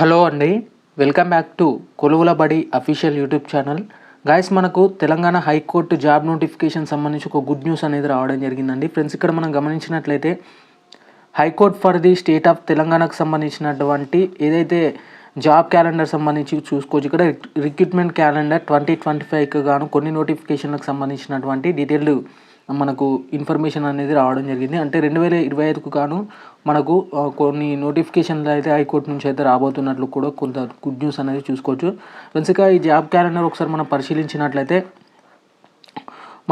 Hello అండి, welcome back to కొలువుల బడి official YouTube channel. Guys, మనకు తెలంగాణ హైకోర్టు జాబ్ నోటిఫికేషన్ సంబంధించి ఒక గుడ్ న్యూస్ అనేది రావడం జరిగిందండి. ఫ్రెండ్స్, ఇక్కడ మనం గమనించినట్లయితే high court for the state of తెలంగాణకు సంబంధించినటువంటి ఏదైతే జాబ్ క్యాలెండర్ సంబంధించి చూసుకోవచ్చు. ఇక్కడ రిక్రూట్మెంట్ క్యాలెండర్ 2025కి గాను కొన్ని నోటిఫికేషన్లకు సంబంధించినటువంటి డీటెయిల్డ్ మనకు ఇన్ఫర్మేషన్ అనేది రావడం జరిగింది. అంటే 2025కు గాను మనకు కొన్ని నోటిఫికేషన్లు అయితే హైకోర్టు నుంచి అయితే రాబోతున్నట్లు కూడా కొంత గుడ్ న్యూస్ అనేది చూసుకోవచ్చు. ఫ్రెండ్స్, ఇక ఈ జాబ్ క్యాలెండర్ ఒకసారి మనం పరిశీలించినట్లయితే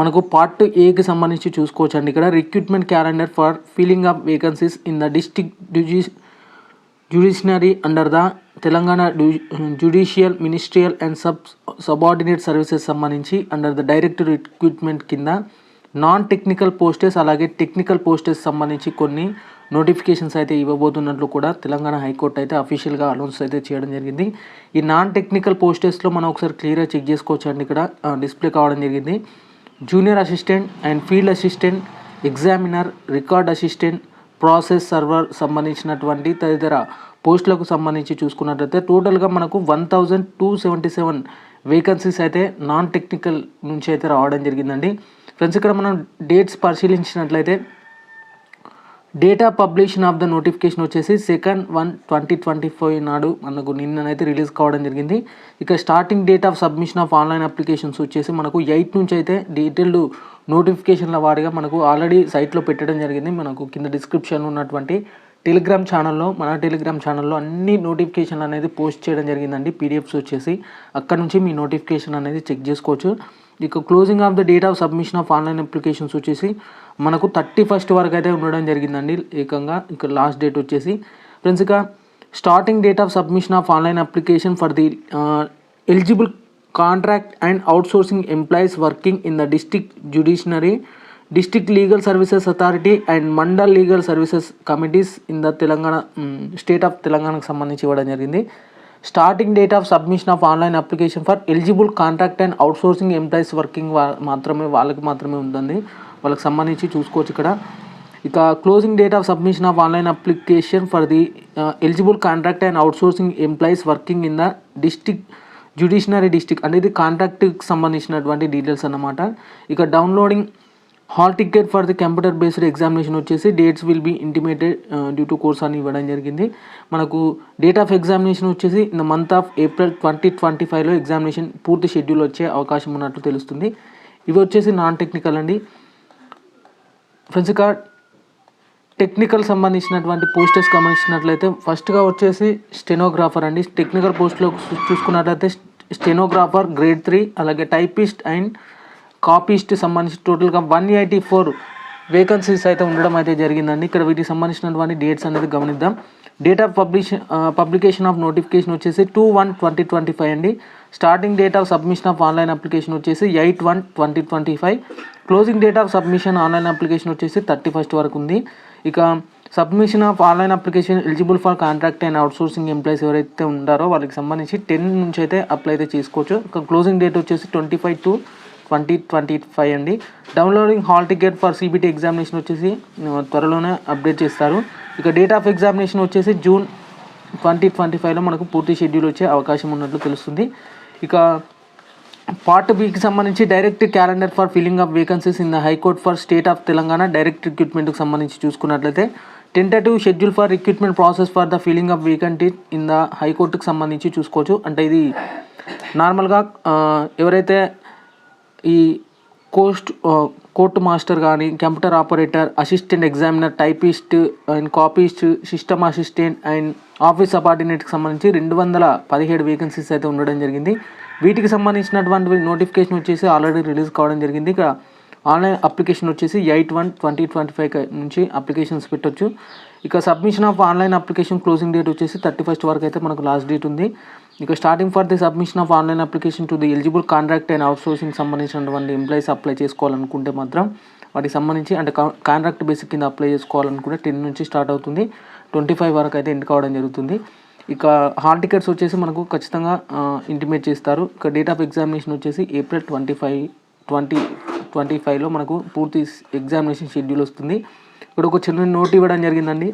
మనకు పార్ట్ ఏకి సంబంధించి చూసుకోవచ్చు అండి. ఇక్కడ recruitment calendar for filling up vacancies in the district judiciary under the Telangana judicial ministerial and subordinate services సంబంధించి అండర్ ద డైరెక్ట్ రిక్రూట్మెంట్ కింద నాన్ టెక్నికల్ పోస్టెస్ అలాగే టెక్నికల్ పోస్టెస్ సంబంధించి కొన్ని నోటిఫికేషన్స్ అయితే ఇవ్వబోతున్నట్లు కూడా తెలంగాణ హైకోర్టు అయితే అఫీషియల్గా అనౌన్స్ అయితే చేయడం జరిగింది. ఈ నాన్ టెక్నికల్ పోస్టెస్లో మనం ఒకసారి క్లియర్గా చెక్ చేసుకోవచ్చు అండి. ఇక్కడ డిస్ప్లే కావడం జరిగింది. Junior assistant and field assistant, examiner, record assistant, process server సంబంధించినటువంటి తదితర పోస్టులకు సంబంధించి చూసుకున్నట్లయితే టోటల్గా మనకు 1277 వేకెన్సీస్ అయితే నాన్ టెక్నికల్ నుంచి అయితే రావడం జరిగిందండి. ఫ్రెండ్స్, ఇక్కడ మనం డేట్స్ పరిశీలించినట్లయితే date of పబ్లిషన్ of the notification వచ్చేసి 2nd 1 2025 నాడు మనకు నిన్ననైతే రిలీజ్ కావడం జరిగింది. ఇక starting date of submission of online applications వచ్చేసి మనకు 8 నుంచి అయితే డీటెయిల్డ్ నోటిఫికేషన్ల వారీగా మనకు ఆల్రెడీ సైట్లో పెట్టడం జరిగింది. మనకు కింద డిస్క్రిప్షన్ ఉన్నటువంటి టెలిగ్రామ్ ఛానల్లో అన్ని నోటిఫికేషన్లు అనేది పోస్ట్ చేయడం జరిగిందండి. పీడిఎఫ్స్ వచ్చేసి అక్కడ నుంచి మీ నోటిఫికేషన్ అనేది చెక్ చేసుకోవచ్చు. ఇక closing of the date of submission of online applications వచ్చేసి మనకు 31st వరకు అయితే ఉండడం జరిగిందండి. ఏకంగా ఇక లాస్ట్ డేట్ వచ్చేసి ఫ్రెండ్స్, ఇక starting date of submission of online application for the eligible contract and outsourcing employees working in the district judiciary, district legal services authority and mandal legal services committees in the Telangana state of తెలంగాణకు సంబంధించి ఇవ్వడం జరిగింది. Starting date of submission of online application for eligible contract and outsourcing employees working వాళ్ళకి మాత్రమే ఉంటుంది. వాళ్ళకి సంబంధించి చూసుకోవచ్చు ఇక్కడ. ఇక closing date of submission of online application for the eligible contract and outsourcing employees working in the district judiciary district అనేది కాంట్రాక్ట్కి సంబంధించినటువంటి డీటెయిల్స్ అన్నమాట. ఇక downloading hall ticket for the computer based examination వచ్చేసి dates will be intimated due to course అని ఇవ్వడం జరిగింది. మనకు డేట్ ఆఫ్ ఎగ్జామినేషన్ వచ్చేసి in the month of April 2025లో examination పూర్తి షెడ్యూల్ వచ్చే అవకాశం ఉన్నట్లు తెలుస్తుంది. ఇవి వచ్చేసి నాన్ టెక్నికల్ అండి. ఫ్రెండ్స్, ఇక టెక్నికల్ సంబంధించినటువంటి పోస్టెస్ గమనించినట్లయితే ఫస్ట్గా వచ్చేసి స్టెనోగ్రాఫర్ అండి. టెక్నికల్ పోస్ట్లో చూసుకున్నట్లయితే స్టెనోగ్రాఫర్ గ్రేడ్ 3 అలాగే టైపిస్ట్ అండ్ కాపీస్ట్ సంబంధించి టోటల్గా 184 వేకెన్సీస్ అయితే ఉండడం అయితే జరిగిందండి. ఇక్కడ వీటికి సంబంధించినటువంటి డేట్స్ అనేది గమనిద్దాం. Date of publication of notification వచ్చేసి 2/1/2025 అండి. Starting date of submission of online application వచ్చేసి 8/1/2025. Closing date of submission online application వచ్చేసి 31st వరకు ఉంది. ఇక submission of online application eligible for contract and outsourcing employees ఎవరైతే ఉంటారో వాళ్ళకి సంబంధించి 10 నుంచి అయితే అప్లై అయితే చేసుకోవచ్చు. ఇక క్లోజింగ్ డేట్ వచ్చేసి 25/2/2025 అండి. Downloading hall ticket for CBT examination వచ్చేసి త్వరలోనే అప్డేట్ చేస్తారు. ఇక డేట్ ఆఫ్ ఎగ్జామినేషన్ వచ్చేసి జూన్ 2025లో మనకు పూర్తి షెడ్యూల్ వచ్చే అవకాశం ఉన్నట్లు తెలుస్తుంది. ఇక పార్ట్ బికి సంబంధించి direct calendar for filling of vacancies in the high court for state of Telangana direct రిక్రూట్మెంట్కి సంబంధించి చూసుకున్నట్లయితే tentative schedule for recruitment process for the filling of vacancy in the హైకోర్టుకి సంబంధించి చూసుకోవచ్చు. అంటే ఇది నార్మల్గా ఎవరైతే ఈ కోర్టు మాస్టర్ కానీ, computer operator, assistant examiner, typist and copyist, system assistant and office సబార్డినేట్కి సంబంధించి 217 వేకెన్సీస్ అయితే ఉండడం జరిగింది. వీటికి సంబంధించినటువంటి నోటిఫికేషన్ వచ్చేసి ఆల్రెడీ రిలీజ్ కావడం జరిగింది. ఇక ఆన్లైన్ అప్లికేషన్ వచ్చేసి 8/1/2025 నుంచి అప్లికేషన్స్ పెట్టవచ్చు. ఇక submission of online application closing date వచ్చేసి 31st వరకు అయితే మనకు లాస్ట్ డేట్ ఉంది. ఇక starting for the submission of online application to the eligible contract and outsourcing సంబంధించినటువంటి ఎంప్లాయీస్ అప్లై చేసుకోవాలనుకుంటే మాత్రం వాటికి సంబంధించి అంటే కాంట్రాక్ట్ బేసిక్ కింద అప్లై చేసుకోవాలనుకుంటే 10 నుంచి స్టార్ట్ అవుతుంది. 25 వరకు అయితే ఎండ్ కావడం జరుగుతుంది. ఇక హాల్ టికెట్స్ వచ్చేసి మనకు ఖచ్చితంగా ఇంటిమేట్ చేస్తారు. ఇక డేట్ ఆఫ్ ఎగ్జామినేషన్ వచ్చేసి ఏప్రిల్ 2025లో మనకు పూర్తి ఎగ్జామినేషన్ షెడ్యూల్ వస్తుంది. ఇక్కడ ఒక చిన్న నోట్ ఇవ్వడం జరిగిందండి.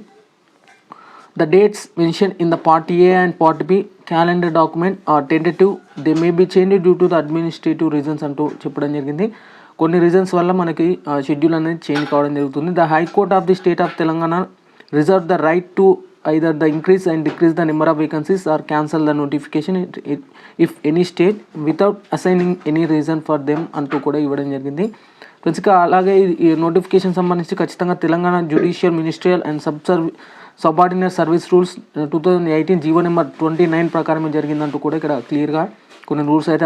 The dates mentioned in the Part A and Part B calendar document are tentative. They may be changed due to the administrative reasons అంటూ చెప్పడం జరిగింది. కొన్ని రీజన్స్ వల్ల మనకి షెడ్యూల్ అనేది చేంజ్ కావడం జరుగుతుంది. The high court of the state of Telangana reserve the right to either the increase and decrease the number of vacancies are cancel the notification if any state without assigning any reason for them అంటూ కూడా ఇవ్వడం జరిగింది. Friends అలాగే ఈ notification సంబంధించి ఖచ్చితంగా Telangana judicial ministerial and subordinate service rules 2018 GO number 29 ప్రకారం జరిగిందంటూ కూడా ఇక్కడ క్లియర్గా కొన్ని రూల్స్ అయితే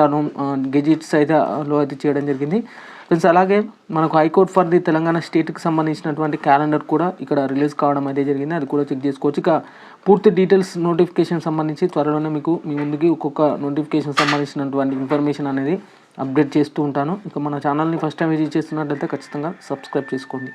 గెజిట్స్ అయితే లో అయితే చేయడం జరిగింది. ఫ్రెండ్స్ అలాగే మనకు హైకోర్ట్ ఫర్ ది తెలంగాణ స్టేట్కి సంబంధించినటువంటి క్యాలెండర్ కూడా ఇక్కడ రిలీజ్ కావడం అయితే జరిగింది. అది కూడా చెక్ చేసుకోవచ్చు. ఇక పూర్తి డీటెయిల్స్ నోటిఫికేషన్ సంబంధించి త్వరలోనే మీకు మీ ముందుకి ఒక్కొక్క నోటిఫికేషన్ సంబంధించినటువంటి ఇన్ఫర్మేషన్ అనేది అప్డేట్ చేస్తూ ఉంటాను. ఇక మన ఛానల్ని ఫస్ట్ టైం విజిట్ చేస్తున్నట్లయితే ఖచ్చితంగా సబ్స్క్రైబ్ చేసుకోండి.